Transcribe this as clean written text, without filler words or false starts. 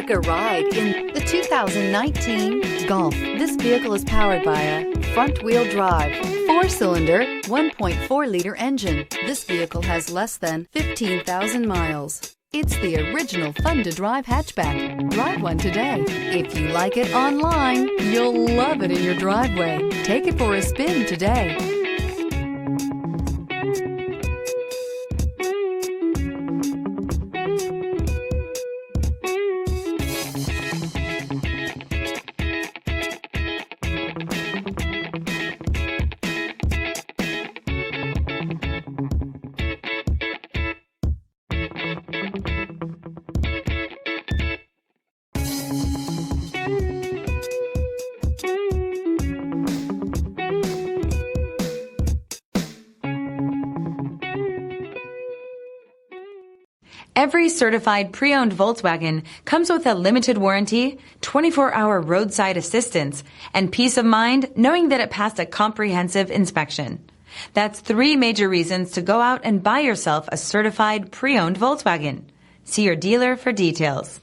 Take a ride in the 2019 Golf. This vehicle is powered by a front-wheel drive, 4-cylinder, 1.4-liter engine. This vehicle has less than 15,000 miles. It's the original fun-to-drive hatchback. Drive one today. If you like it online, you'll love it in your driveway. Take it for a spin today. Every certified pre-owned Volkswagen comes with a limited warranty, 24-hour roadside assistance, and peace of mind knowing that it passed a comprehensive inspection. That's 3 major reasons to go out and buy yourself a certified pre-owned Volkswagen. See your dealer for details.